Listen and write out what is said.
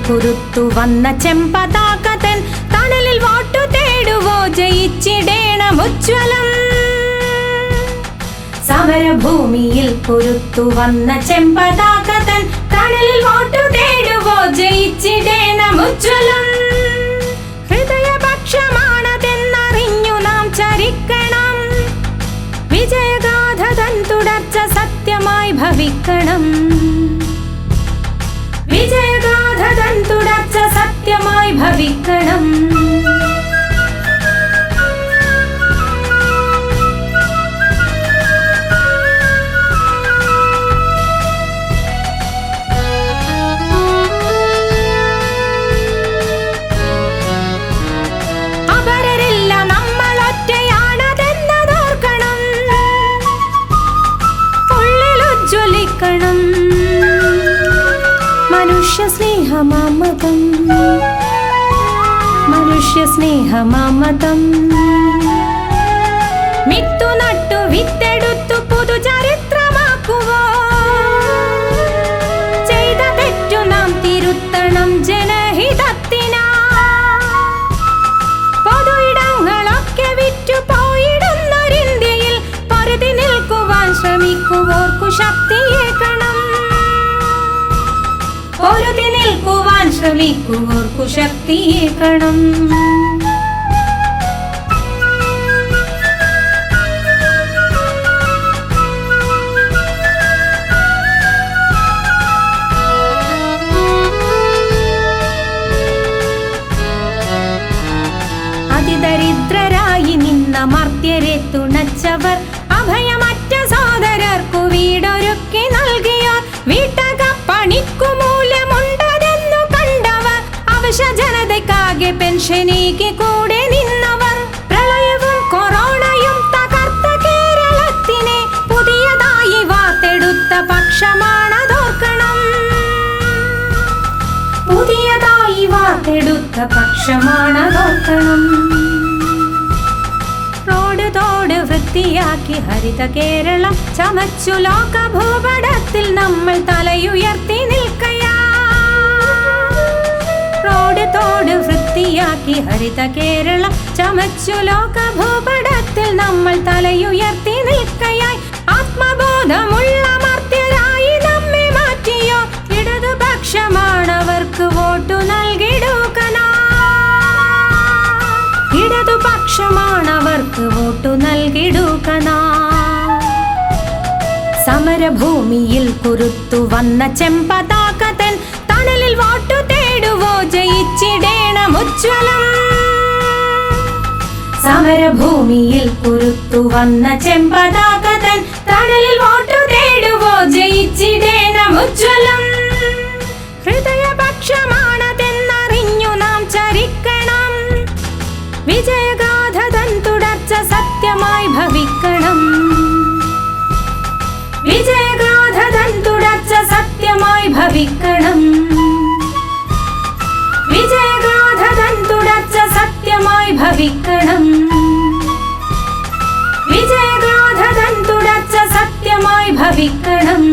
കുരുത്തു വന്ന ചെമ്പതാകതൻ തണലിൽ വോട്ടു തേടുവോ ജയിച്ചിടേണമുജ്വലം. സമരഭൂമിയിൽ കുരുത്തു വന്ന ചെമ്പതാകതൻ തണലിൽ വോട്ടു തേടുവോ ജയിച്ചിടേണമുജ്വലം. ഹൃദയപക്ഷമാണതെന്നറിഞ്ഞു നാം ചരിക്കണം. വിജയഗാഥ തൻ തുടർച്ച സത്യമായി ഭവിക്കണം. വിജയഗാഥ തൻ തുടർച്ച സത്യമായി ഭവിക്കണം. അപരരില്ല, നമ്മളൊറ്റയാണതെന്നതോർക്കണം. ഉള്ളിലുജ്വലിക്കണം മനുഷ്യ സ്നേഹമാമതം. മനുഷ്യ സ്നേഹമാമതം. മിത്തു നട്ടു വിത്തെടുത്തു പുതുചരിത്രമാക്കുവോ. ചെയ്ത തെറ്റു നാം തിരുത്തണം ജനഹിതത്തിനാ. പൊതു ഇടങ്ങളൊക്കെ വിറ്റു പോയിടുന്നൊരിന്ത്യയിൽ പൊരുതി നിൽക്കുവാൻ ശ്രമിക്കുവോർക്കു ശക്തിയേക്കണം. പൊരുതി നിൽക്കുവാൻ ശ്രമിക്കുവോർക്കു ശക്തിയേക്കണം. അതിദരിദ്രരായി നിന്ന മർത്യരെ തുണച്ചവർ, അഭയമറ്റ സോദരർക്കു വീടൊരുക്കി നൽകിയോർ, വീട്ടകപ്പണിക്കു മൂല്യമുണ്ടതെന്നു കണ്ടവർ, അവശ ജനതയ്ക്കാകെ പെൻഷനേകി കൂടെ നിന്നവർ, പ്രളയവും കൊറോണയും തകർത്ത കേരളത്തിനെ പുതിയതായി വാർത്തെടുത്ത പക്ഷമാണതോർക്കണം. പുതിയതായി വാർത്തെടുത്ത പക്ഷമാണതോർക്കണം. റോഡ് തോട് വൃത്തിയാക്കി ഹരിത കേരളം ചമച്ചു ലോക ഭൂപടത്തിൽ നമ്മൾ തലയുയർത്തി നിൽക്കയാ. റോഡ് തോട് വൃത്തിയാക്കി ഹരിത കേരളം ചമച്ചു ലോക ഭൂപടത്തിൽ നമ്മൾ തലയുയർത്തി നിൽക്കയായി. ആത്മബോധമുള്ള മർത്യരായി നമ്മെ മാറ്റിയോ ഇടതുപക്ഷമാണവർക്ക് വോട്ടു നൽകിടുകനാ. ഇടതുപക്ഷമാണവർക്ക് വോട്ടു നൽകിടുകനാ. സമരഭൂമിയിൽ കുരുത്തു വന്ന ചെമ്പതാകതൻ തണലിൽ വോട്ടു തേടുവോ ജയിച്ചിടേണമുജ്വലം. സമരഭൂമിയിൽ കുരുത്തു വന്ന ചെമ്പതാകതൻ തണലിൽ വോട്ടു തേടുവോ ജയിച്ചിടേണമുജ്വലം. ഹൃദയപക്ഷമാണതെന്നറിഞ്ഞു നാം ചരിക്കണം. വിജയഗാഥ തൻ തുടർച്ച സത്യമായി ഭവിക്കണം. വിജയഗാഥ തൻ തുടർച്ച സത്യമായി ഭവിക്കണം. വിജയഗാഥ തൻ തുടർച്ച സത്യമായി ഭവിക്കണം. വിജയഗാഥ തൻ തുടർച്ച സത്യമായി ഭവിക്കണം.